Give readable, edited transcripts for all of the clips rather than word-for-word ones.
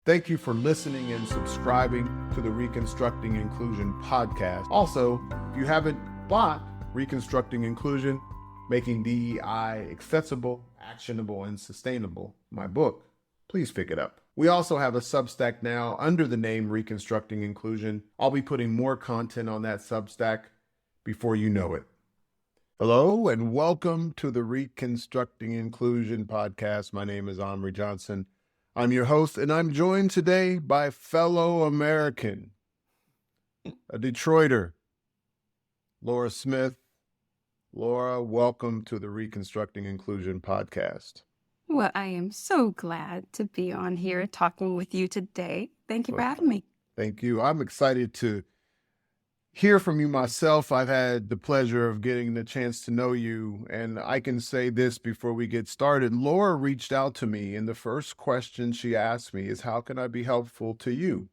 Thank you for listening and subscribing to the Reconstructing Inclusion podcast. Also, if you haven't bought Reconstructing Inclusion, Making DEI Accessible, Actionable, and Sustainable, my book, please pick it up. We also have a Substack now under the name Reconstructing Inclusion. I'll be putting more content on that Substack before you know it. Hello and welcome to the Reconstructing Inclusion podcast. My name is Amri Johnson. I'm your host, and I'm joined today by fellow American, a Detroiter, Laura Smith. Laura, welcome to the Reconstructing Inclusion podcast. Well, I am so glad to be on here talking with you today. Thank you for having me. Thank you. I'm excited to hear from you myself. I've had the pleasure of getting the chance to know you, and I can say this before we get started. Laura reached out to me, and the first question she asked me is, how can I be helpful to you?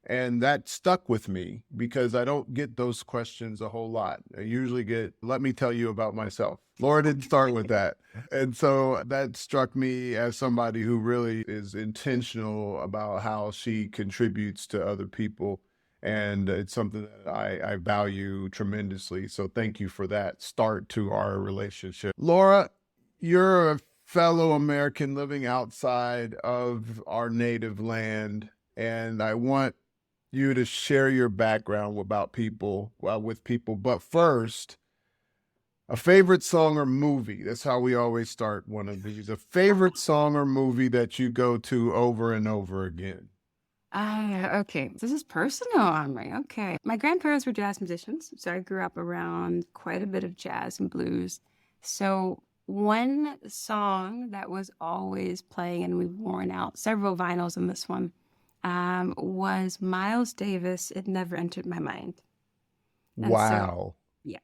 And that stuck with me because I don't get those questions a whole lot. I usually get, let me tell you about myself. Laura didn't start with that. And so that struck me as somebody who really is intentional about how she contributes to other people. And it's something that I value tremendously. So thank you for that start to our relationship. Laura, you're a fellow American living outside of our native land. And I want you to share your background with people. But first, a favorite song or movie. That's how we always start one of these. A favorite song or movie that you go to over and over again. Okay. This is personal, Amri. Okay. My grandparents were jazz musicians, so I grew up around quite a bit of jazz and blues. So one song that was always playing, and we've worn out several vinyls on this one, was Miles Davis, It Never Entered My Mind. And Wow. yeah.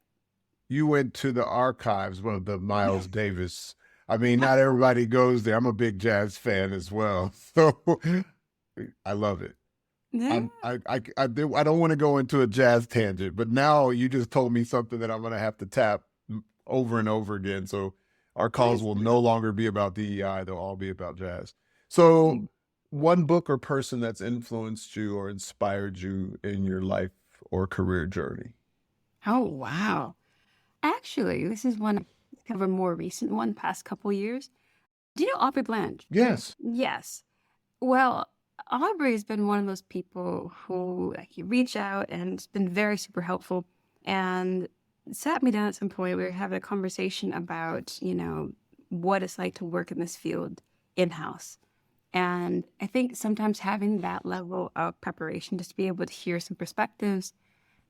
You went to the archives, well, the Miles Davis. I mean, not everybody goes there. I'm a big jazz fan as well. So I love it. Yeah. I don't want to go into a jazz tangent, but now you just told me something that I'm going to have to tap over and over again. So our calls will no longer be about DEI. They'll all be about jazz. So one book or person that's influenced you or inspired you in your life or career journey? Oh, wow. Actually, this is one kind of a more recent one, past couple years. Do you know Aubrey Blanche? Yes. Yes. Well, Aubrey has been one of those people who you reach out and it's been very super helpful and sat me down at some point. We were having a conversation about, what it's like to work in this field in-house. And I think sometimes having that level of preparation, just to be able to hear some perspectives,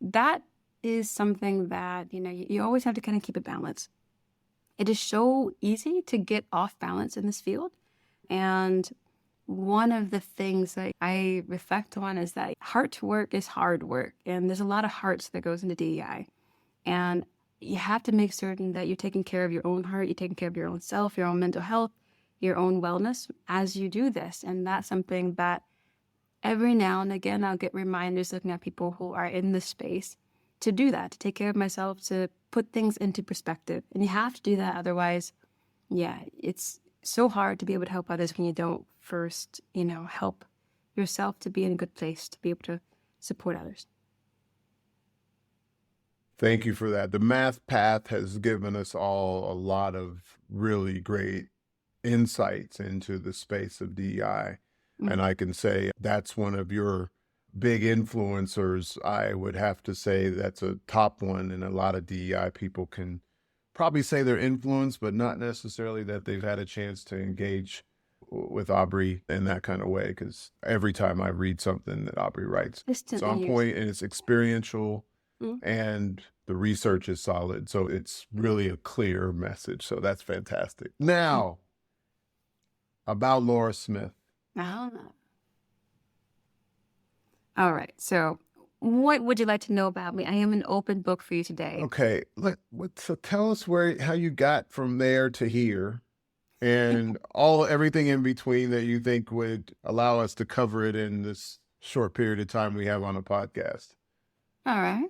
that is something that, you always have to kind of keep it balanced. It is so easy to get off balance in this field. And one of the things that I reflect on is that heart work is hard work. And there's a lot of hearts that goes into DEI. And you have to make certain that you're taking care of your own heart, you're taking care of your own self, your own mental health, your own wellness as you do this. And that's something that every now and again, I'll get reminders looking at people who are in this space to do that, to take care of myself, to put things into perspective. And you have to do that. Otherwise, it's so hard to be able to help others when you don't first, help yourself to be in a good place, to be able to support others. Thank you for that. The math path has given us all a lot of really great insights into the space of DEI. Mm-hmm. And I can say that's one of your big influencers. I would have to say that's a top one, and a lot of DEI people can probably say they're influenced, but not necessarily that they've had a chance to engage with Aubrey in that kind of way, because every time I read something that Aubrey writes, it's on point and it's experiential. Mm-hmm. And the research is solid. So it's really a clear message. So that's fantastic. Now, about Laura Smith. All right. So what would you like to know about me? I am an open book for you today. Okay. So tell us how you got from there to here and everything in between that you think would allow us to cover it in this short period of time we have on a podcast. All right.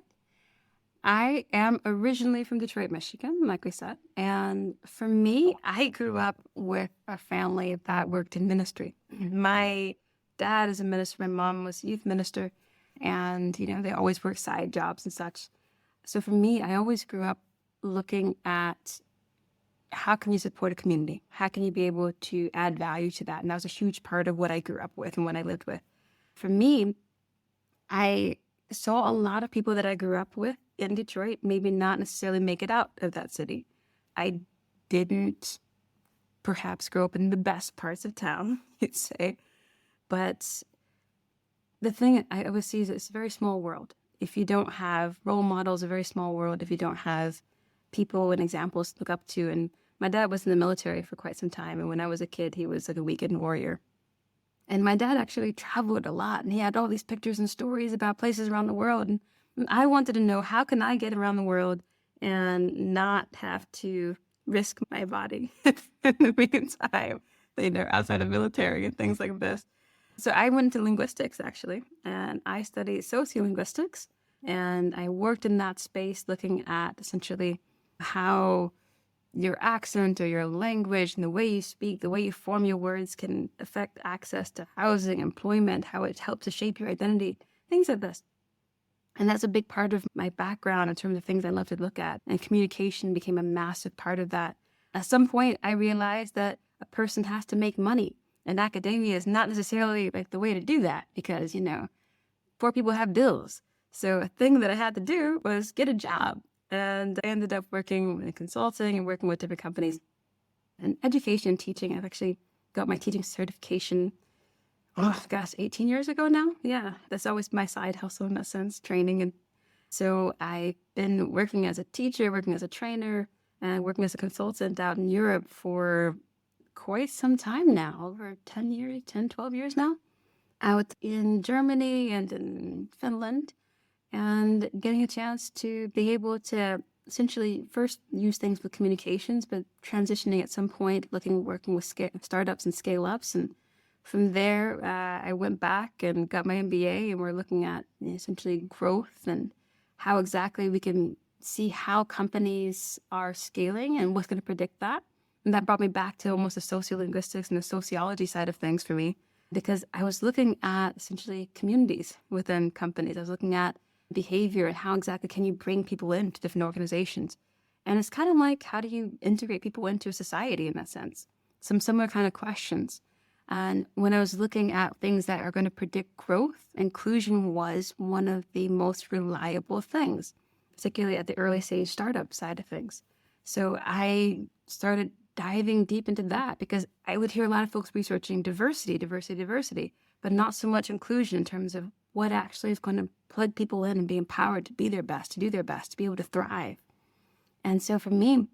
I am originally from Detroit, Michigan, like we said. And for me, I grew up with a family that worked in ministry. My dad is a minister, my mom was a youth minister, and, you know, they always work side jobs and such. So for me, I always grew up looking at how can you support a community? How can you be able to add value to that? And that was a huge part of what I grew up with and what I lived with. For me, I saw a lot of people that I grew up with in Detroit maybe not necessarily make it out of that city. I didn't perhaps grow up in the best parts of town, you'd say. But the thing I always see is it's a very small world. If you don't have role models, a very small world. If you don't have people and examples to look up to. And my dad was in the military for quite some time. And when I was a kid, he was like a weekend warrior. And my dad actually traveled a lot. And he had all these pictures and stories about places around the world. And I wanted to know, how can I get around the world and not have to risk my body in the meantime, you know, outside of military and things like this. So I went into linguistics, actually, and I studied sociolinguistics, and I worked in that space looking at essentially how your accent or your language and the way you speak, the way you form your words can affect access to housing, employment, how it helps to shape your identity, things like this. And that's a big part of my background in terms of things I love to look at. And communication became a massive part of that. At some point, I realized that a person has to make money. And academia is not necessarily like the way to do that because, you know, poor people have bills. So a thing that I had to do was get a job. And I ended up working in consulting and working with different companies. And education and teaching, I've actually got my teaching certification, 18 years ago now. Yeah, that's always my side hustle in that sense, training. And so I've been working as a teacher, working as a trainer, and working as a consultant out in Europe for quite some time now, over 12 years now, out in Germany and in Finland, and getting a chance to be able to essentially first use things with communications, but transitioning at some point, working with startups and scale-ups. And from there, I went back and got my MBA, and we're looking at essentially growth and how exactly we can see how companies are scaling and what's going to predict that. And that brought me back to almost the sociolinguistics and the sociology side of things for me, because I was looking at essentially communities within companies. I was looking at behavior and how exactly can you bring people into different organizations. And it's kind of like, how do you integrate people into a society in that sense? Some similar kind of questions. And when I was looking at things that are going to predict growth, inclusion was one of the most reliable things, particularly at the early stage startup side of things. So I started diving deep into that because I would hear a lot of folks researching diversity, but not so much inclusion in terms of what actually is going to plug people in and be empowered to be their best, to do their best, to be able to thrive. And so for me,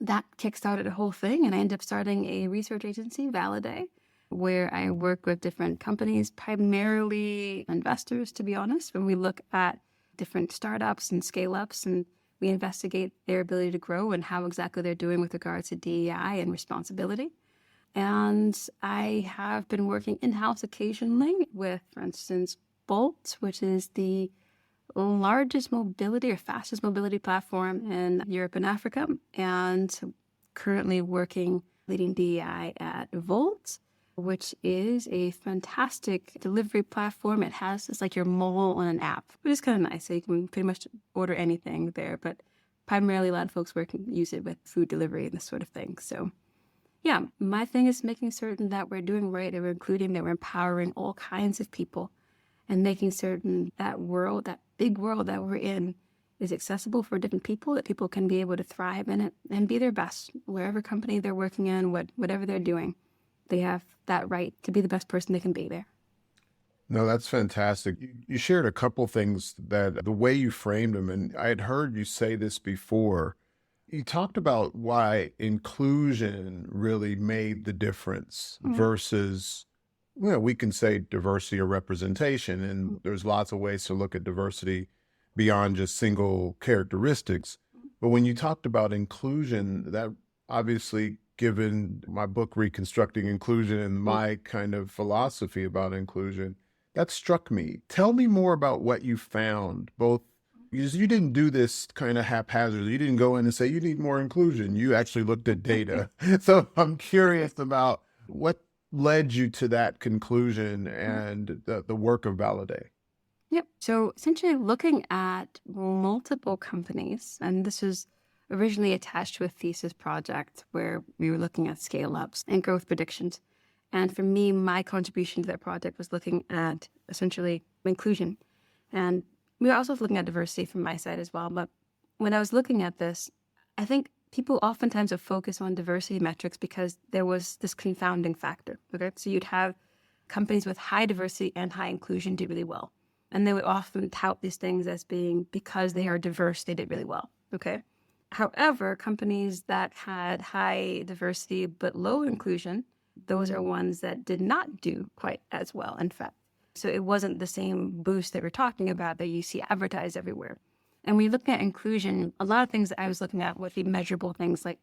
that kickstarted a whole thing. And I ended up starting a research agency, ValiDEI, where I work with different companies, primarily investors, to be honest, when we look at different startups and scale-ups, and we investigate their ability to grow and how exactly they're doing with regards to DEI and responsibility. And I have been working in-house occasionally with, for instance, Bolt, which is the largest mobility or fastest mobility platform in Europe and Africa, and currently leading DEI at Volt, which is a fantastic delivery platform. It's like your mobile on an app, which is kind of nice. So you can pretty much order anything there, but primarily a lot of folks use it with food delivery and this sort of thing. So yeah, my thing is making certain that we're doing right, that we're including, that we're empowering all kinds of people, and making certain that world, that big world that we're in, is accessible for different people, that people can be able to thrive in it and be their best, wherever company they're working in, whatever they're doing. They have that right to be the best person they can be there. No, that's fantastic. You shared a couple things that the way you framed them, and I had heard you say this before. You talked about why inclusion really made the difference versus, we can say diversity or representation, and there's lots of ways to look at diversity beyond just single characteristics. But when you talked about inclusion, that obviously, given my book, Reconstructing Inclusion, and my kind of philosophy about inclusion, that struck me. Tell me more about what you found, both because you didn't do this kind of haphazardly. You didn't go in and say, you need more inclusion. You actually looked at data. So I'm curious about what led you to that conclusion and the work of ValiDEI? Yep. So essentially looking at multiple companies, and this was originally attached to a thesis project where we were looking at scale ups and growth predictions. And for me, my contribution to that project was looking at essentially inclusion. And we were also looking at diversity from my side as well. But when I was looking at this, I think people oftentimes would focus on diversity metrics because there was this confounding factor. Okay. So you'd have companies with high diversity and high inclusion do really well. And they would often tout these things as being because they are diverse, they did really well. Okay. However, companies that had high diversity but low inclusion, those are ones that did not do quite as well, in fact. So it wasn't the same boost that we're talking about that you see advertised everywhere. And when you look at inclusion, a lot of things that I was looking at would be measurable things like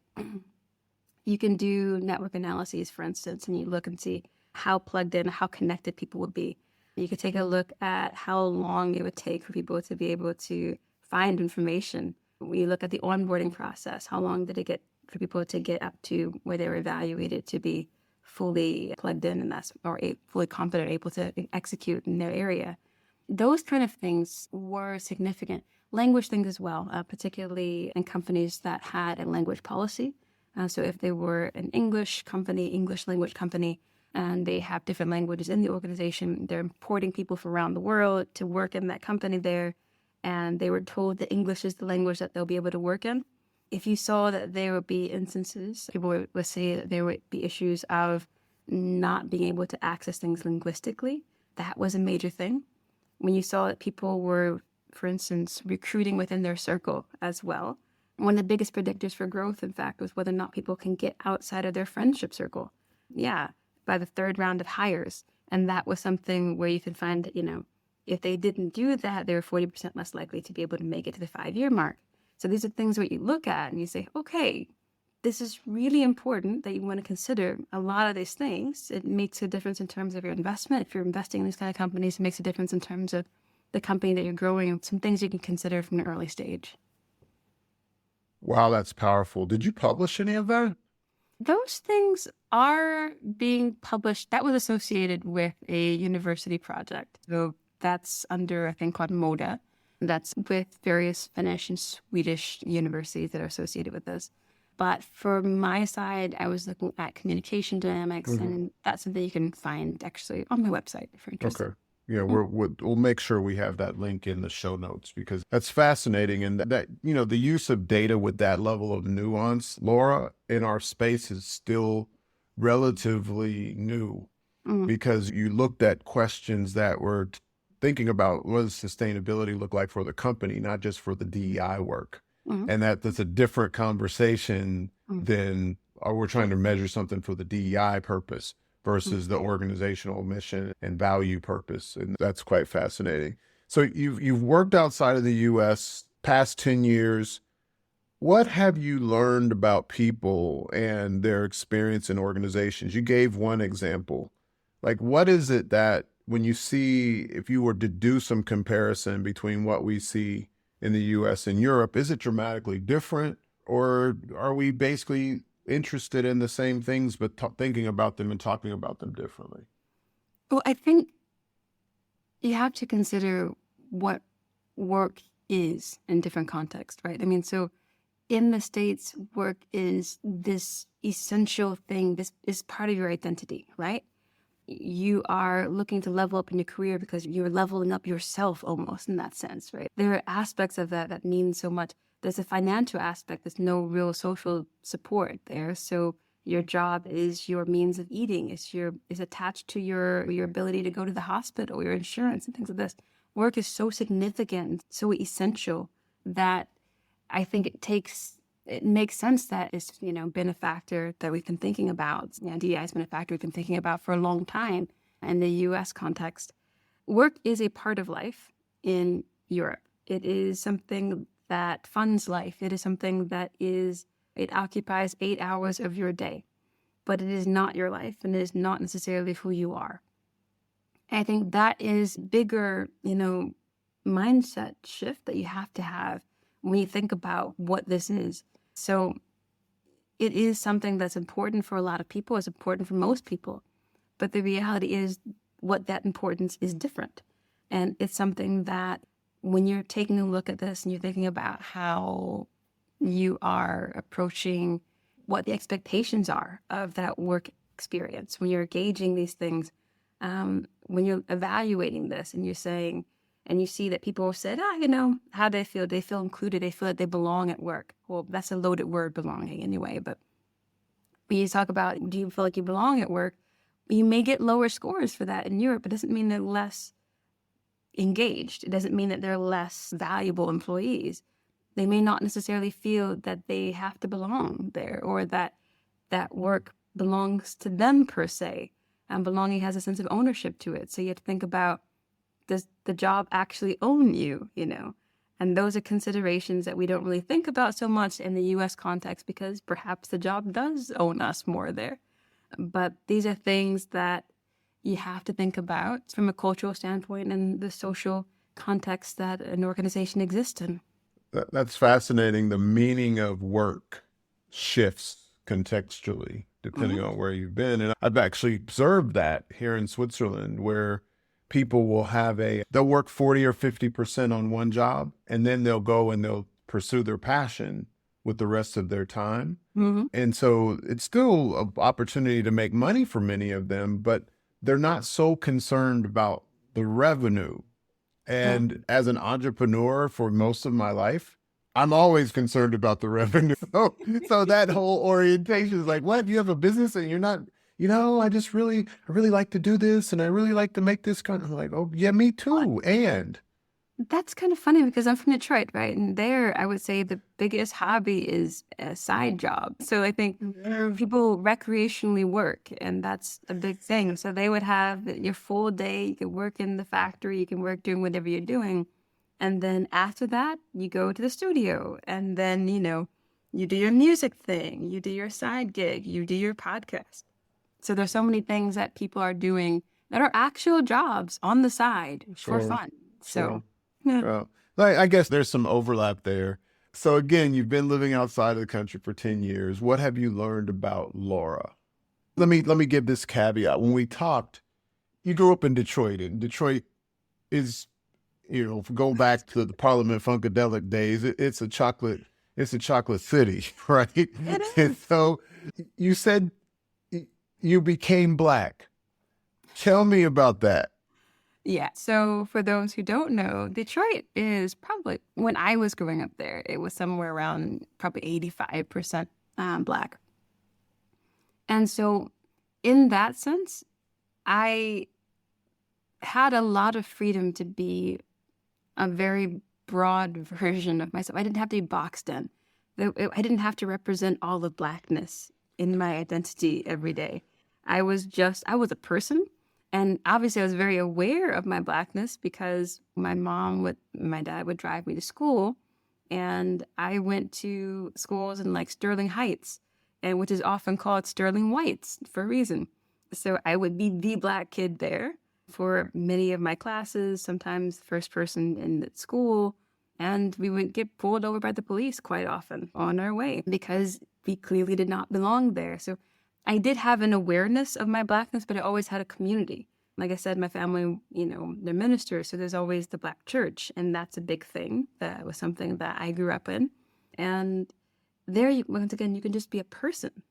you can do network analyses, for instance, and you look and see how plugged in, how connected people would be. You could take a look at how long it would take for people to be able to find information. When you look at the onboarding process, how long did it get for people to get up to where they were evaluated to be fully plugged in and fully competent, able to execute in their area. Those kind of things were significant. Language things as well, particularly in companies that had a language policy. So if they were an English company, English language company, and they have different languages in the organization, they're importing people from around the world to work in that company there, and they were told that English is the language that they'll be able to work in. If you saw that there would be instances, people would say that there would be issues of not being able to access things linguistically, that was a major thing. When you saw that people were, for instance, recruiting within their circle as well, one of the biggest predictors for growth, in fact, was whether or not people can get outside of their friendship circle. Yeah, by the third round of hires. And that was something where you can find that, if they didn't do that, they were 40% less likely to be able to make it to the 5-year mark. So these are things where you look at and you say, okay, this is really important that you want to consider a lot of these things. It makes a difference in terms of your investment. If you're investing in these kind of companies, it makes a difference in terms of the company that you're growing and some things you can consider from an early stage. Wow, that's powerful. Did you publish any of that? Those things are being published. That was associated with a university project. So that's under a thing called MODA. That's with various Finnish and Swedish universities that are associated with this. But for my side, I was looking at communication dynamics, and that's something you can find actually on my website if you're interested. Okay. Yeah, we'll make sure we have that link in the show notes because that's fascinating. And that, the use of data with that level of nuance, Laura, in our space is still relatively new because you looked at questions that were thinking about what does sustainability look like for the company, not just for the DEI work. And that's a different conversation than we're trying to measure something for the DEI purpose versus the organizational mission and value purpose. And that's quite fascinating. So you've worked outside of the US past 10 years. What have you learned about people and their experience in organizations? You gave one example. Like, what is it that when you see, if you were to do some comparison between what we see in the US and Europe, is it dramatically different? Or are we basically interested in the same things, but thinking about them and talking about them differently? Well, I think you have to consider what work is in different contexts, right? I mean, so in the States, work is this essential thing. This is part of your identity, right? You are looking to level up in your career because you're leveling up yourself almost in that sense, right? There are aspects of that mean so much. There's a financial aspect. There's no real social support there. So your job is your means of eating. Is attached to your ability to go to the hospital, your insurance and things like this. Work is so significant, so essential that I think it makes sense that it's, been a factor that we've been thinking about. DEI has been a factor we've been thinking about for a long time in the US context. Work is a part of life in Europe. It is something that funds life. It is something that it occupies 8 hours of your day, but it is not your life and it is not necessarily who you are. I think that is bigger, mindset shift that you have to have when you think about what this is. So it is something that's important for a lot of people. It's important for most people, But the reality is what that importance is different. And it's something that when you're taking a look at this and you're thinking about how you are approaching what the expectations are of that work experience, when you're gauging these things, when you're evaluating this and you're saying, and you see that people have said, how do they feel? They feel included. They feel that they belong at work. Well, that's a loaded word, belonging, anyway. But when you talk about, do you feel like you belong at work? You may get lower scores for that in Europe. It doesn't mean they're less engaged. It doesn't mean that they're less valuable employees. They may not necessarily feel that they have to belong there, or that that work belongs to them per se. And belonging has a sense of ownership to it. So you have to think about, does the job actually own you, And those are considerations that we don't really think about so much in the U.S. context, because perhaps the job does own us more there. But these are things that you have to think about from a cultural standpoint and the social context that an organization exists in. That's fascinating. The meaning of work shifts contextually depending on where you've been. And I've actually observed that here in Switzerland, where people will they'll work 40 or 50% on one job, and then they'll go and they'll pursue their passion with the rest of their time. And so it's still an opportunity to make money for many of them, but they're not so concerned about the revenue. And as an entrepreneur for most of my life, I'm always concerned about the revenue. So that whole orientation is like, what? You have a business and you're not, I really like to do this and I really like to make this kind of, I'm like, oh yeah, me too. And that's kind of funny because I'm from Detroit, right? And there, I would say the biggest hobby is a side job. So I think people recreationally work, and that's a big thing. So they would have your full day. You can work in the factory. You can work doing whatever you're doing. And then after that, you go to the studio. And then, you do your music thing. You do your side gig. You do your podcast. So there's so many things that people are doing that are actual jobs on the side for fun. So... yeah. Well, I guess there's some overlap there. So again, you've been living outside of the country for 10 years. What have you learned about Laura? Let me give this caveat. When we talked, you grew up in Detroit, and Detroit is, go back to the Parliament Funkadelic days, it's a chocolate city, right? It is. And so you said you became Black. Tell me about that. Yeah. So for those who don't know, Detroit is probably, when I was growing up there, it was somewhere around probably 85% Black. And so in that sense, I had a lot of freedom to be a very broad version of myself. I didn't have to be boxed in. I didn't have to represent all of Blackness in my identity every day. I was a person. And obviously I was very aware of my Blackness because my dad would drive me to school, and I went to schools in like Sterling Heights, and which is often called Sterling Whites for a reason. So I would be the Black kid there for many of my classes, sometimes first person in the school, and we would get pulled over by the police quite often on our way because we clearly did not belong there. So I did have an awareness of my Blackness, but I always had a community. Like I said, my family, they're ministers, so there's always the Black church, and that's a big thing. That was something that I grew up in. And there, once again, you can just be a person.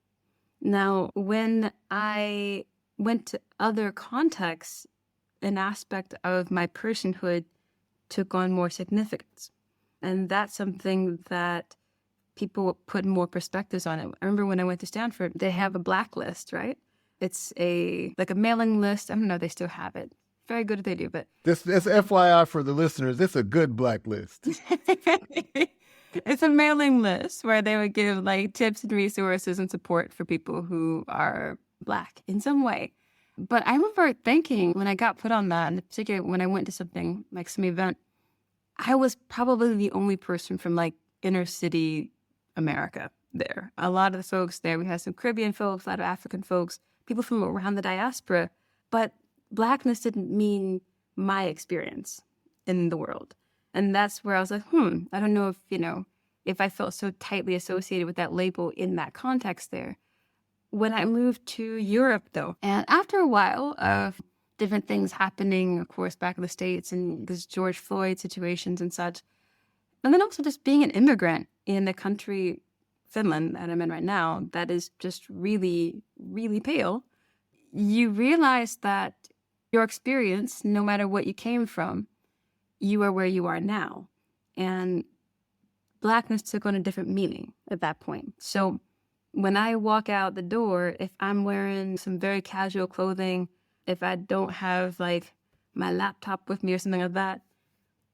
Now, when I went to other contexts, an aspect of my personhood took on more significance. And that's something that people put more perspectives on it. I remember when I went to Stanford, they have a Blacklist, right? It's like a mailing list. I don't know if they still have it. Very good if they do, but... This FYI for the listeners, it's a good Blacklist. It's a mailing list where they would give like tips and resources and support for people who are Black in some way. But I remember thinking when I got put on that, and particularly when I went to something like some event, I was probably the only person from like inner city America there. A lot of the folks there, we had some Caribbean folks, a lot of African folks, people from around the diaspora, but Blackness didn't mean my experience in the world. And that's where I was like, I don't know if I felt so tightly associated with that label in that context there. when I moved to Europe, though, and after a while of different things happening, of course, back in the States and this George Floyd situations and such, and then also just being an immigrant in the country, Finland, that I'm in right now, that is just really, really pale, you realize that your experience, no matter what you came from, you are where you are now. And Blackness took on a different meaning at that point. So when I walk out the door, if I'm wearing some very casual clothing, if I don't have like my laptop with me or something like that,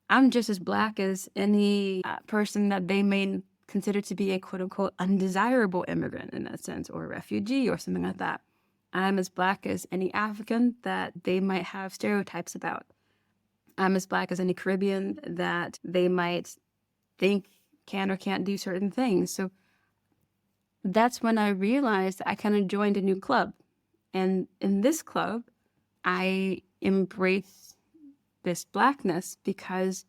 I'm just as Black as any person that they may consider to be a quote unquote undesirable immigrant in that sense, or a refugee or something like that. I'm as Black as any African that they might have stereotypes about. I'm as Black as any Caribbean that they might think can or can't do certain things. So that's when I realized I kind of joined a new club. And in this club, I embrace this Blackness because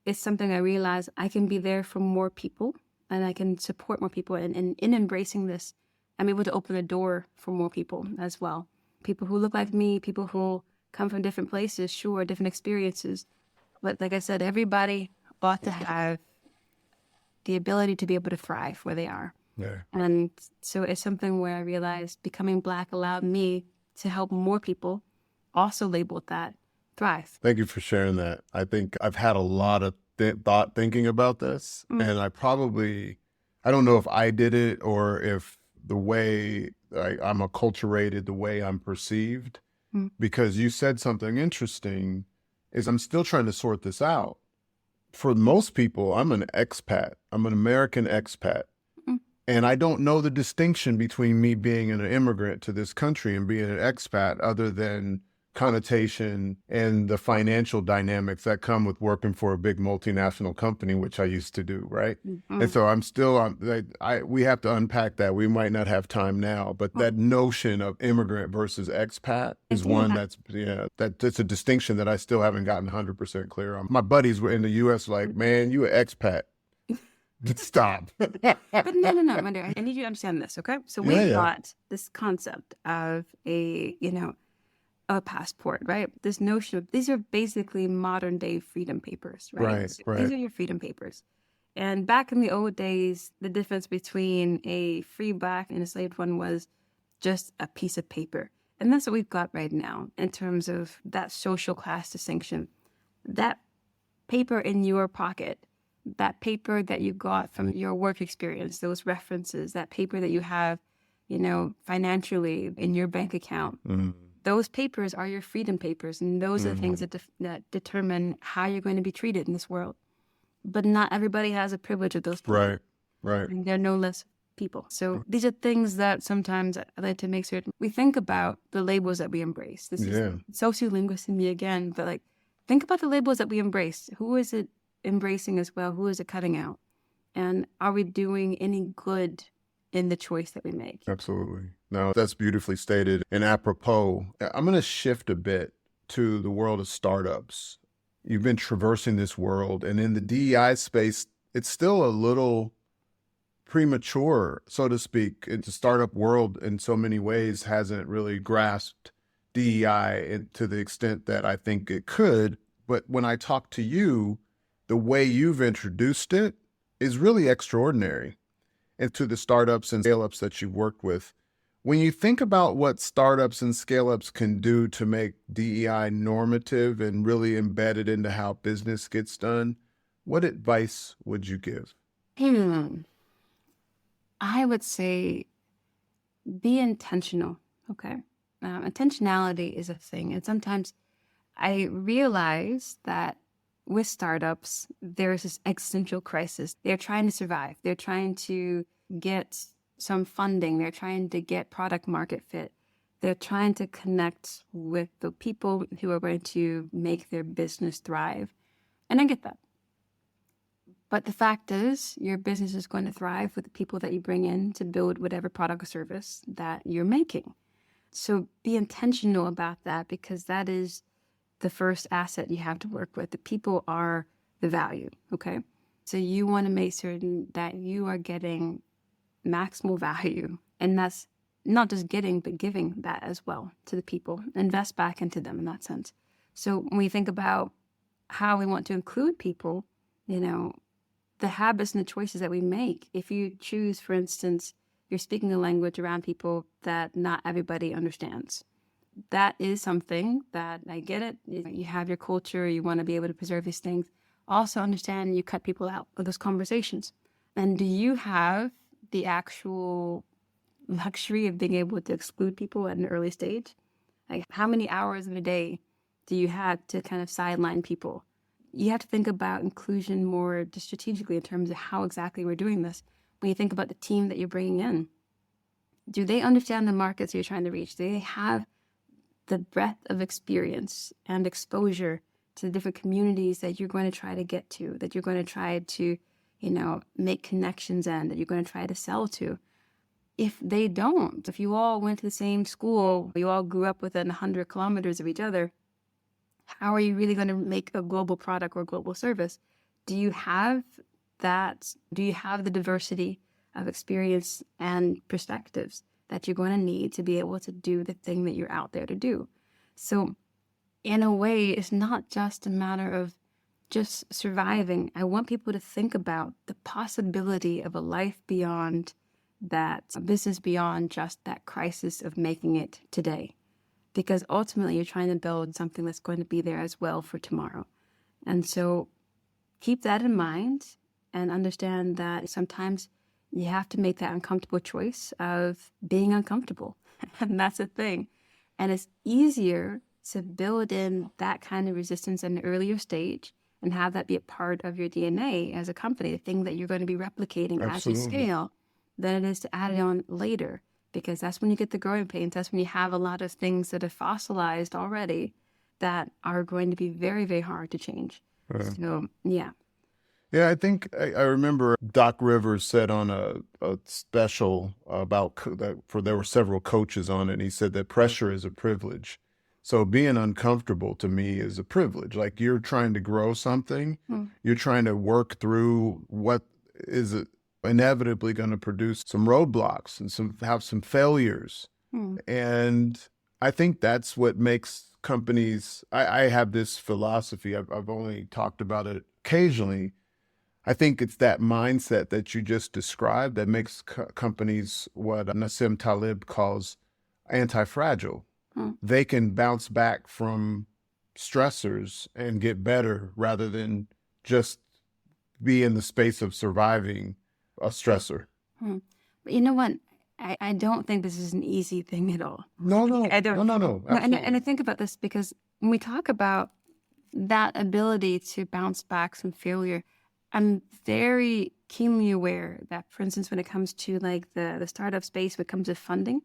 it's something I realized I can be there for more people and I can support more people. And in embracing this, I'm able to open a door for more people as well. People who look like me, people who come from different places, sure, different experiences. But like I said, everybody ought to have the ability to be able to thrive where they are. Yeah. And so it's something where I realized becoming Black allowed me to help more people, also labeled that, thrive. Thank you for sharing that. I think I've had a lot of thought thinking about this, and I don't know if I did it or if the way I'm acculturated, the way I'm perceived, because you said something interesting is I'm still trying to sort this out. For most people, I'm an expat. I'm an American expat. And I don't know the distinction between me being an immigrant to this country and being an expat other than connotation and the financial dynamics that come with working for a big multinational company, which I used to do, right? And so I'm still, we have to unpack that. We might not have time now, but that notion of immigrant versus expat is one that's a distinction that I still haven't gotten 100% clear on. My buddies were in the U.S. like, man, you an expat. Stop. But no, Wonder, I need you to understand this, okay? So we've got this concept of a passport, right? This notion of these are basically modern day freedom papers, right? Right, So right. these are your freedom papers. And back in the old days, the difference between a free Black and a enslaved one was just a piece of paper. And that's what we've got right now in terms of that social class distinction. That paper in your pocket, that paper that you got from your work experience, those references, that paper that you have, financially in your bank account, those papers are your freedom papers. And those are the things that determine how you're going to be treated in this world. But not everybody has a privilege of those people. Right. And they're no less people. So these are things that sometimes I like to make certain we think about the labels that we embrace. This is sociolinguist in me again, but think about the labels that we embrace. Who is it embracing as well? Who is it cutting out? And are we doing any good in the choice that we make? Absolutely. No, that's beautifully stated. And apropos, I'm going to shift a bit to the world of startups. You've been traversing this world, and in the DEI space, it's still a little premature, so to speak. The startup world in so many ways hasn't really grasped DEI to the extent that I think it could. But when I talk to you, the way you've introduced it is really extraordinary. And to the startups and scale-ups that you've worked with, when you think about what startups and scale-ups can do to make DEI normative and really embedded into how business gets done, what advice would you give? I would say be intentional, okay? Intentionality is a thing. And sometimes I realize that with startups, there's this existential crisis. They're trying to survive. They're trying to get some funding. They're trying to get product market fit. They're trying to connect with the people who are going to make their business thrive. And I get that. But the fact is, your business is going to thrive with the people that you bring in to build whatever product or service that you're making. So be intentional about that, because that is the first asset you have to work with. The people are the value, okay? So you want to make certain that you are getting maximal value, and that's not just getting, but giving that as well to the people, invest back into them in that sense. So when we think about how we want to include people, the habits and the choices that we make, if you choose, for instance, you're speaking a language around people that not everybody understands. That is something that I get it. You have your culture, you want to be able to preserve these things. Also understand you cut people out of those conversations. And do you have the actual luxury of being able to exclude people at an early stage? Like, how many hours in a day do you have to kind of sideline people? You have to think about inclusion more just strategically in terms of how exactly we're doing this. When you think about the team that you're bringing in, do they understand the markets you're trying to reach? Do they have the breadth of experience and exposure to the different communities that you're going to try to get to, that you're going to try to, make connections in, that you're going to try to sell to? If they don't, if you all went to the same school, you all grew up within 100 kilometers of each other, how are you really going to make a global product or global service? Do you have that? Do you have the diversity of experience and perspectives that you're going to need to be able to do the thing that you're out there to do? So in a way, it's not just a matter of just surviving. I want people to think about the possibility of a life beyond that, a business beyond just that crisis of making it today. Because ultimately you're trying to build something that's going to be there as well for tomorrow. And so keep that in mind and understand that sometimes you have to make that uncomfortable choice of being uncomfortable. And that's the thing. And it's easier to build in that kind of resistance at an earlier stage and have that be a part of your DNA as a company, the thing that you're going to be replicating as you scale, than it is to add it on later. Because that's when you get the growing pains. That's when you have a lot of things that are fossilized already that are going to be very, very hard to change. So, yeah. Yeah, I think I remember Doc Rivers said on a special about there were several coaches on it, and he said that pressure is a privilege. So being uncomfortable to me is a privilege. Like, you're trying to grow something, you're trying to work through what is inevitably going to produce some roadblocks and have some failures. And I think that's what makes companies, I have this philosophy, I've only talked about it occasionally. I think it's that mindset that you just described that makes companies what Nassim Taleb calls anti-fragile. They can bounce back from stressors and get better rather than just be in the space of surviving a stressor. But you know what? I don't think this is an easy thing at all. No. I don't. No. And I think about this because when we talk about that ability to bounce back from failure, I'm very keenly aware that, for instance, when it comes to like the startup space, when it comes to funding,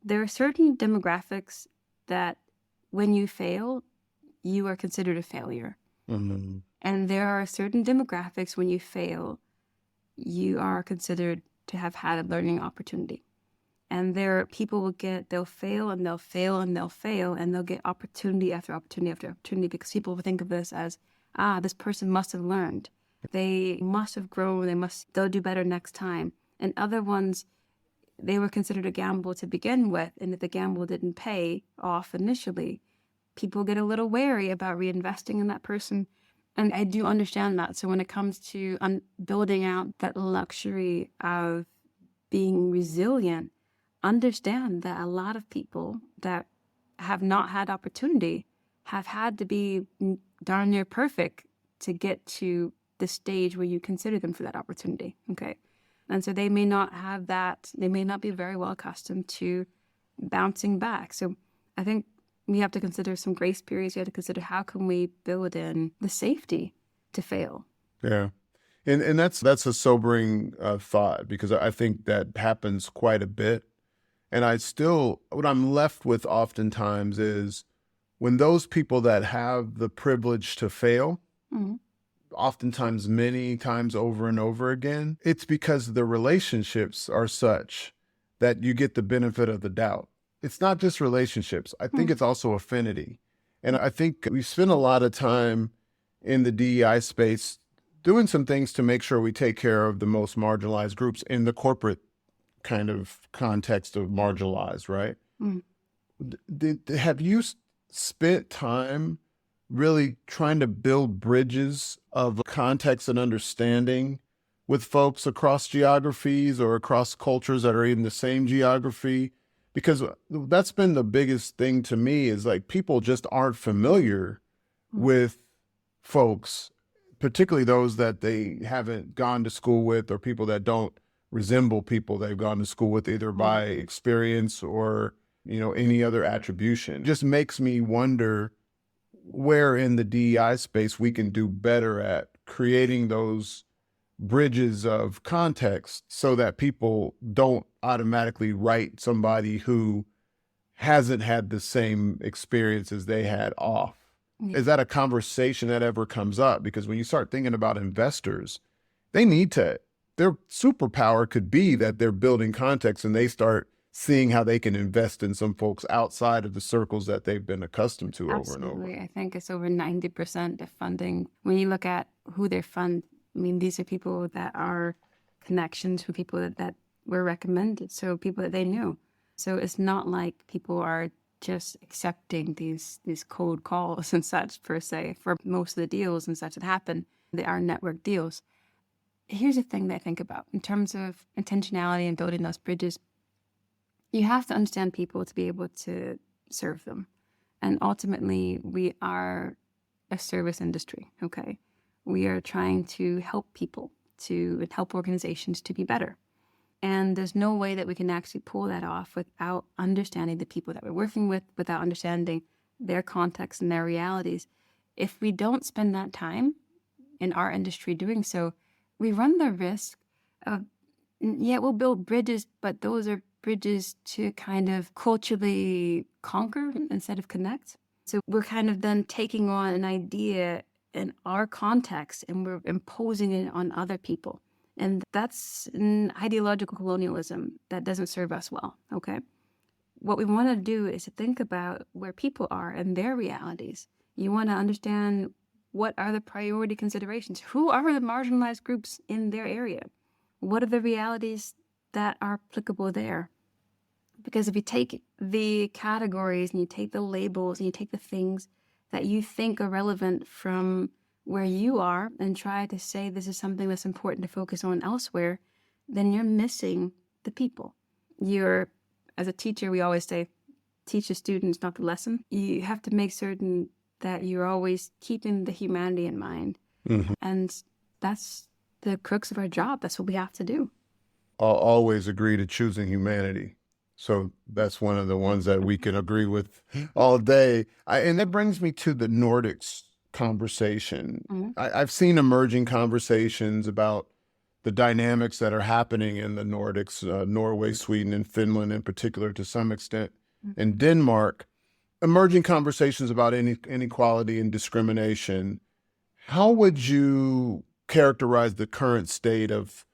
there are certain demographics that when you fail, you are considered a failure. And there are certain demographics when you fail, you are considered to have had a learning opportunity. And there are people they'll fail and they'll fail and they'll fail and they'll get opportunity after opportunity after opportunity because people will think of this as, this person must have learned. They must have grown. They'll do better next time. And other ones, they were considered a gamble to begin with. And if the gamble didn't pay off initially, people get a little wary about reinvesting in that person. And I do understand that. So when it comes to building out that luxury of being resilient, understand that a lot of people that have not had opportunity have had to be darn near perfect to get to the stage where you consider them for that opportunity. Okay. And so they may not have that. They may not be very well accustomed to bouncing back. So I think we have to consider some grace periods. We have to consider how can we build in the safety to fail. Yeah. And that's a sobering thought, because I think that happens quite a bit. And what I'm left with oftentimes is when those people that have the privilege to fail, oftentimes many times over and over again, it's because the relationships are such that you get the benefit of the doubt. It's not just relationships. I think it's also affinity. And I think we spend a lot of time in the DEI space doing some things to make sure we take care of the most marginalized groups in the corporate kind of context of marginalized, right? Mm. Have you spent time really trying to build bridges of context and understanding with folks across geographies or across cultures that are in the same geography? Because that's been the biggest thing to me is like people just aren't familiar with folks, particularly those that they haven't gone to school with or people that don't resemble people they've gone to school with either by experience or, you know, any other attribution. It just makes me wonder where in the DEI space we can do better at creating those bridges of context so that people don't automatically write somebody who hasn't had the same experience as they had off. Yeah. Is that a conversation that ever comes up? Because when you start thinking about investors, they need to, their superpower could be that they're building context and they start seeing how they can invest in some folks outside of the circles that they've been accustomed to over and over. Absolutely. I think it's over 90% of funding. When you look at who they fund, I mean, these are people that are connections with people that were recommended, so people that they knew. So it's not like people are just accepting these cold calls and such, per se, for most of the deals and such that happen. They are network deals. Here's the thing that I think about in terms of intentionality and building those bridges. You have to understand people to be able to serve them. And ultimately, we are a service industry, okay? We are trying to help people, to help organizations to be better. And there's no way that we can actually pull that off without understanding the people that we're working with, without understanding their context and their realities. If we don't spend that time in our industry doing so, we run the risk of, yeah, we'll build bridges, but those are bridges to kind of culturally conquer instead of connect. So we're kind of then taking on an idea in our context and we're imposing it on other people. And that's an ideological colonialism that doesn't serve us well, okay? What we want to do is to think about where people are and their realities. You want to understand what are the priority considerations? Who are the marginalized groups in their area? What are the realities that are applicable there? Because if you take the categories and you take the labels and you take the things that you think are relevant from where you are and try to say this is something that's important to focus on elsewhere, then you're missing the people. As a teacher, we always say, teach the students, not the lesson. You have to make certain that you're always keeping the humanity in mind. Mm-hmm. And that's the crux of our job. That's what we have to do. I'll always agree to choosing humanity. So that's one of the ones that we can agree with all day. And that brings me to the Nordics conversation. Mm-hmm. I've seen emerging conversations about the dynamics that are happening in the Nordics, Norway, Sweden, and Finland in particular to some extent, and Denmark, emerging conversations about inequality and discrimination. How would you characterize the current state of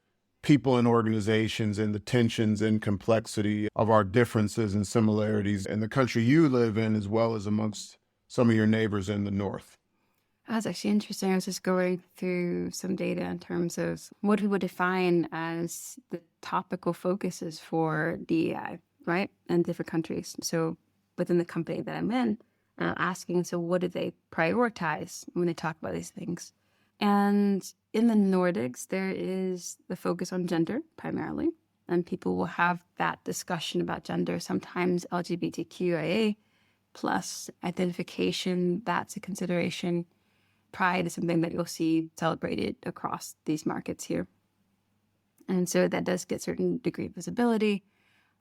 people and organizations and the tensions and complexity of our differences and similarities in the country you live in, as well as amongst some of your neighbors in the North? That's actually interesting. I was just going through some data in terms of what we would define as the topical focuses for DEI, right? And different countries. So within the company that I'm in, asking, so what do they prioritize when they talk about these things? And in the Nordics, there is the focus on gender primarily, and people will have that discussion about gender. Sometimes LGBTQIA plus identification, that's a consideration. Pride is something that you'll see celebrated across these markets here. And so that does get a certain degree of visibility.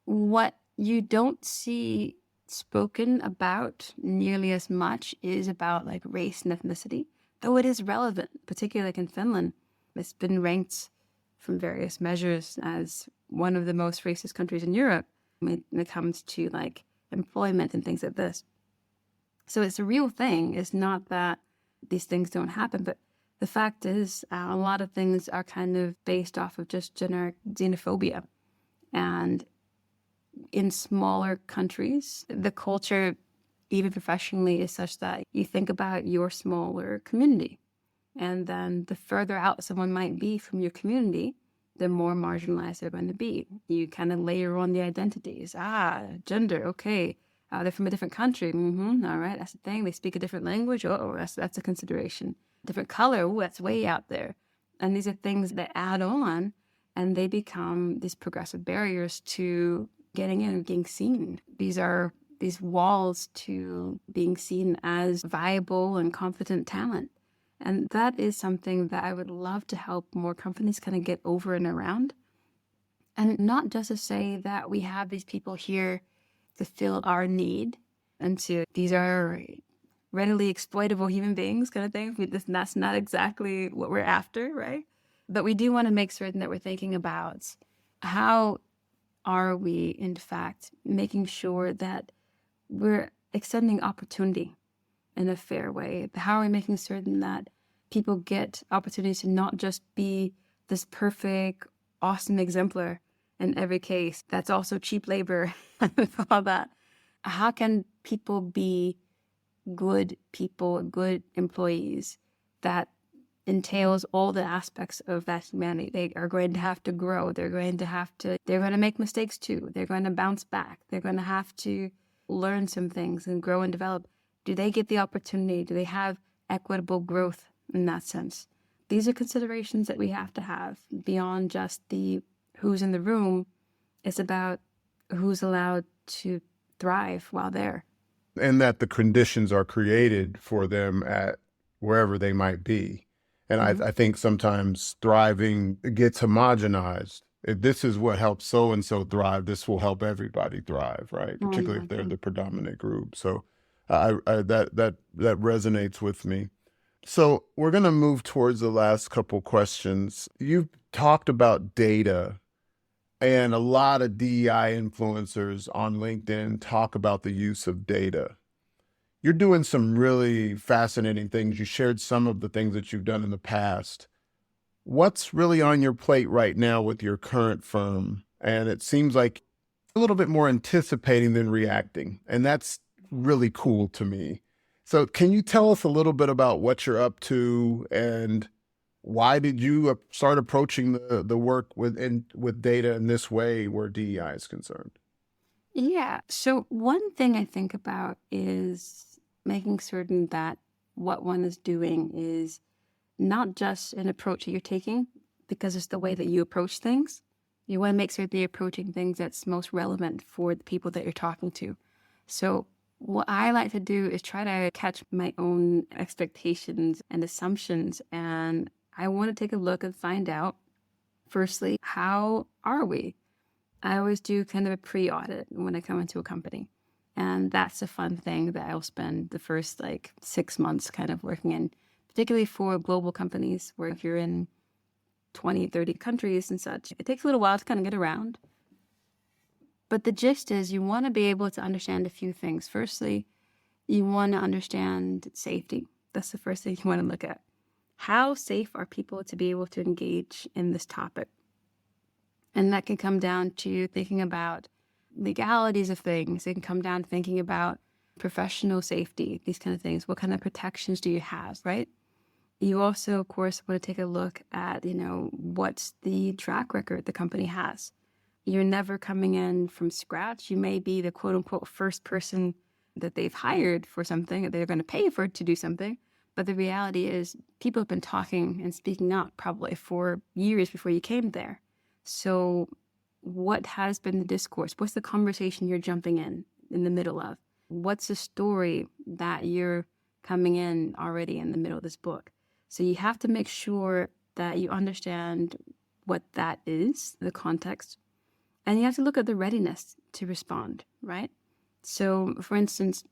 What you don't see spoken about nearly as much is about like race and ethnicity, though it is relevant, particularly like in Finland. It's been ranked from various measures as one of the most racist countries in Europe when it comes to like employment and things like this. So it's a real thing. It's not that these things don't happen, but the fact is a lot of things are kind of based off of just generic xenophobia. And in smaller countries, the culture, even professionally, is such that you think about your smaller community. And then the further out someone might be from your community, the more marginalized they're going to be. You kind of layer on the identities. Gender, okay. They're from a different country. All right, that's the thing. They speak a different language. Oh, that's a consideration. Different color. Oh, that's way out there. And these are things that add on, and they become these progressive barriers to getting in and being seen. These are these walls to being seen as viable and competent talent. And that is something that I would love to help more companies kind of get over and around. And not just to say that we have these people here to fill our need and to, these are readily exploitable human beings kind of thing. That's not exactly what we're after, right? But we do want to make certain that we're thinking about how are we, in fact, making sure that we're extending opportunity in a fair way? How are we making certain that people get opportunities to not just be this perfect, awesome exemplar in every case that's also cheap labor and all that? How can people be good people, good employees that entails all the aspects of that humanity? They are going to have to grow. They're going to make mistakes too. They're going to bounce back. They're going to have to learn some things and grow and develop. Do they get the opportunity? Do they have equitable growth in that sense? These are considerations that we have to have beyond just the who's in the room. It's about who's allowed to thrive while there. And that the conditions are created for them at wherever they might be. And I think sometimes thriving gets homogenized. If this is what helps so-and-so thrive, this will help everybody thrive, right? Particularly if they're the predominant group. So that resonates with me. So we're going to move towards the last couple questions. You've talked about data, and a lot of DEI influencers on LinkedIn talk about the use of data. You're doing some really fascinating things. You shared some of the things that you've done in the past. What's really on your plate right now with your current firm? And it seems like a little bit more anticipating than reacting. And that's really cool to me. So can you tell us a little bit about what you're up to, and why did you start approaching the work with data in this way where DEI is concerned? Yeah. So one thing I think about is making certain that what one is doing is not just an approach that you're taking because it's the way that you approach things. You want to make sure that you're approaching things that's most relevant for the people that you're talking to. So what I like to do is try to catch my own expectations and assumptions. And I want to take a look and find out, firstly, how are we? I always do kind of a pre-audit when I come into a company. And that's a fun thing that I'll spend the first 6 months kind of working in, particularly for global companies where if you're in 20, 30 countries and such, it takes a little while to kind of get around. But the gist is you want to be able to understand a few things. Firstly, you want to understand safety. That's the first thing you want to look at. How safe are people to be able to engage in this topic? And that can come down to thinking about legalities of things. It can come down to thinking about professional safety, these kind of things. What kind of protections do you have, right? You also, of course, want to take a look at, what's the track record the company has. You're never coming in from scratch. You may be the quote unquote first person that they've hired for something, that they're going to pay for to do something. But the reality is people have been talking and speaking up probably for years before you came there. So what has been the discourse? What's the conversation you're jumping in the middle of? What's the story that you're coming in already in the middle of this book? So you have to make sure that you understand what that is, the context. And you have to look at the readiness to respond, right? So, for instance,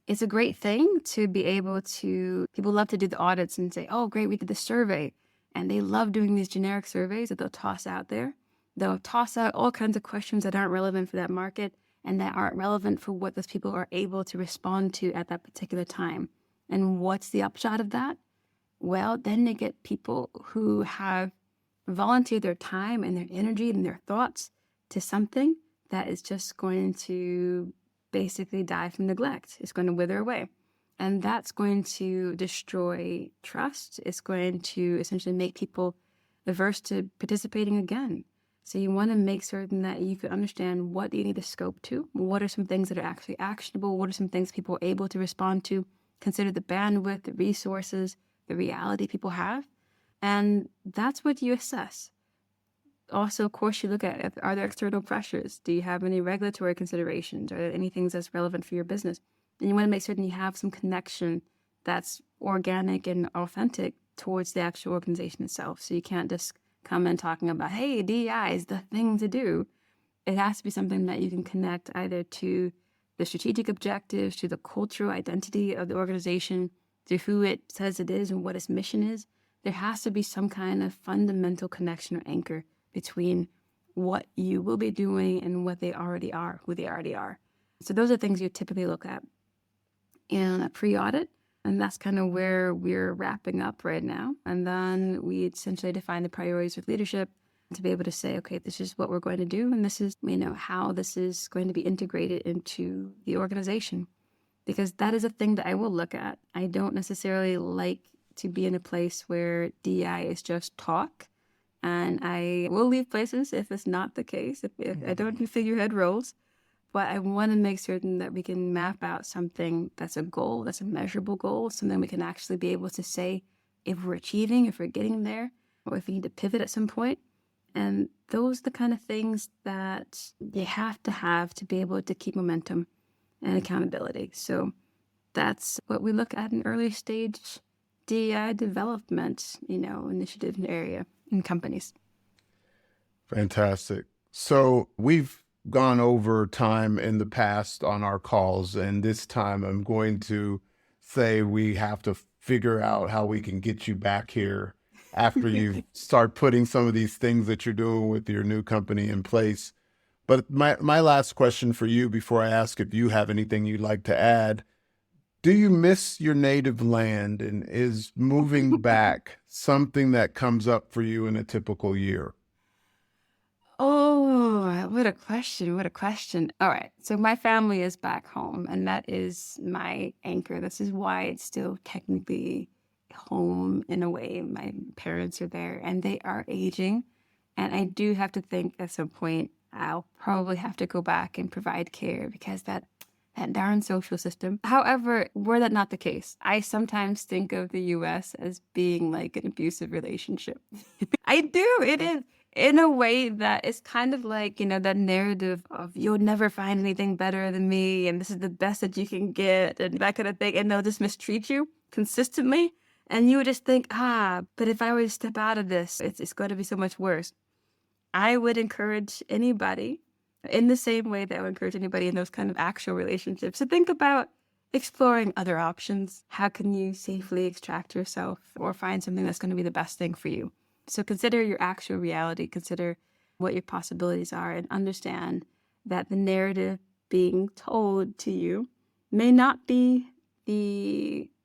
it's a great thing to be able to, people love to do the audits and say, oh, great, we did the survey. And they love doing these generic surveys that they'll toss out there. They'll toss out all kinds of questions that aren't relevant for that market and that aren't relevant for what those people are able to respond to at that particular time. And what's the upshot of that? Well, then they get people who have volunteer their time and their energy and their thoughts to something that is just going to basically die from neglect. It's going to wither away. And that's going to destroy trust. It's going to essentially make people averse to participating again. So you want to make certain that you can understand what you need to scope to, what are some things that are actually actionable, what are some things people are able to respond to, consider the bandwidth, the resources, the reality people have. And that's what you assess. Also, of course, you look at, are there external pressures? Do you have any regulatory considerations? Are there any things that's relevant for your business? And you want to make certain you have some connection that's organic and authentic towards the actual organization itself. So you can't just come in talking about, hey, DEI is the thing to do. It has to be something that you can connect either to the strategic objectives, to the cultural identity of the organization, to who it says it is and what its mission is. There has to be some kind of fundamental connection or anchor between what you will be doing and what they already are, who they already are. So those are things you typically look at in a pre-audit. And that's kind of where we're wrapping up right now. And then we essentially define the priorities with leadership to be able to say, okay, this is what we're going to do. And this is, how this is going to be integrated into the organization. Because that is a thing that I will look at. I don't necessarily like to be in a place where DEI is just talk. And I will leave places if it's not the case, if I don't do figurehead roles. But I want to make certain that we can map out something that's a goal, that's a measurable goal, something we can actually be able to say if we're achieving, if we're getting there, or if we need to pivot at some point. And those are the kind of things that you have to be able to keep momentum and accountability. So that's what we look at in early stage DEI development, initiative area in companies. Fantastic. So we've gone over time in the past on our calls, and this time I'm going to say we have to figure out how we can get you back here after you start putting some of these things that you're doing with your new company in place. But my last question for you before I ask if you have anything you'd like to add, do you miss your native land, and is moving back something that comes up for you in a typical year? Oh, what a question. What a question. All right. So my family is back home, and that is my anchor. This is why it's still technically home in a way. My parents are there and they are aging. And I do have to think at some point I'll probably have to go back and provide care because that darn social system. However, were that not the case, I sometimes think of the US as being like an abusive relationship. I do. It is. In a way that is kind of like, that narrative of you'll never find anything better than me and this is the best that you can get and that kind of thing. And they'll just mistreat you consistently. And you would just think, but if I were to step out of this, it's going to be so much worse. I would encourage anybody in the same way that I would encourage anybody in those kind of actual relationships to think about exploring other options. How can you safely extract yourself or find something that's going to be the best thing for you? So consider your actual reality, consider what your possibilities are, and understand that the narrative being told to you may not be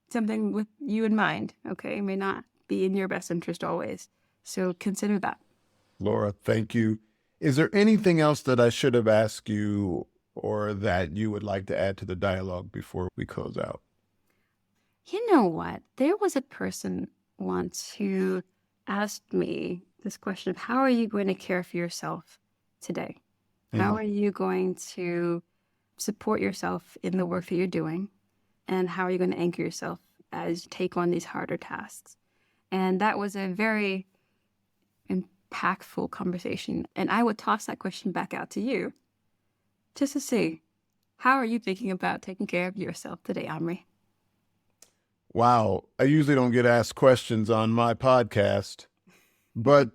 something with you in mind, okay? It may not be in your best interest always. So consider that. Laura, thank you. Is there anything else that I should have asked you or that you would like to add to the dialogue before we close out? You know what? There was a person once who asked me this question of how are you going to care for yourself today? How are you going to support yourself in the work that you're doing? And how are you going to anchor yourself as you take on these harder tasks? And that was a very impactful conversation. And I would toss that question back out to you just to see, how are you thinking about taking care of yourself today, Amri? Wow. I usually don't get asked questions on my podcast, but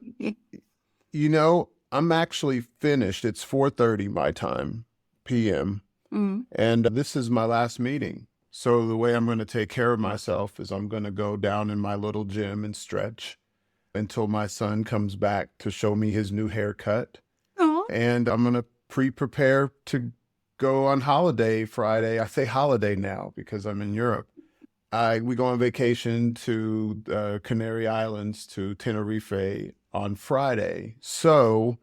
I'm actually finished. It's 4:30 my time, PM. And this is my last meeting. So the way I'm going to take care of myself is I'm going to go down in my little gym and stretch until my son comes back to show me his new haircut. Aww. And I'm going to prepare to go on holiday Friday. I say holiday now because I'm in Europe. We go on vacation to Canary Islands, to Tenerife on Friday. So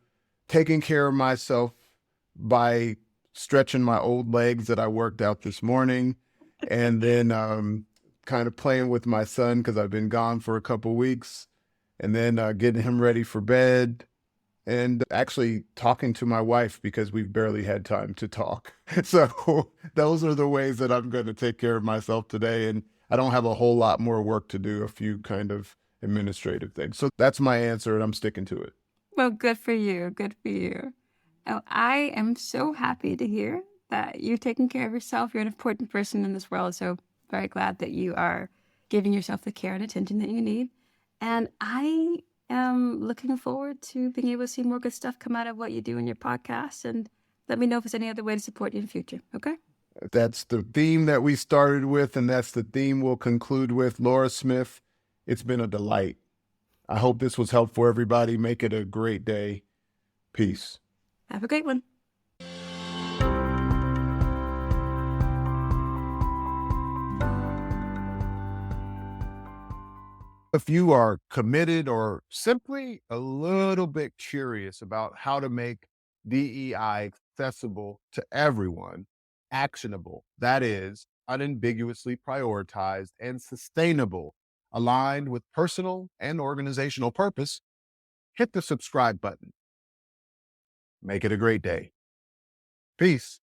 taking care of myself by stretching my old legs that I worked out this morning, and then kind of playing with my son because I've been gone for a couple weeks, and then getting him ready for bed, and actually talking to my wife because we've barely had time to talk. So those are the ways that I'm going to take care of myself today. And I don't have a whole lot more work to do, a few kind of administrative things. So that's my answer, and I'm sticking to it. Well, good for you. Good for you. Oh, I am so happy to hear that you're taking care of yourself. You're an important person in this world. So very glad that you are giving yourself the care and attention that you need. And I am looking forward to being able to see more good stuff come out of what you do in your podcast. And let me know if there's any other way to support you in the future. Okay? That's the theme that we started with, and that's the theme we'll conclude with. Laura Smith, it's been a delight. I hope this was helpful for everybody. Make it a great day. Peace. Have a great one. If you are committed or simply a little bit curious about how to make DEI accessible to everyone, actionable, that is, unambiguously prioritized and sustainable, aligned with personal and organizational purpose, hit the subscribe button. Make it a great day. Peace.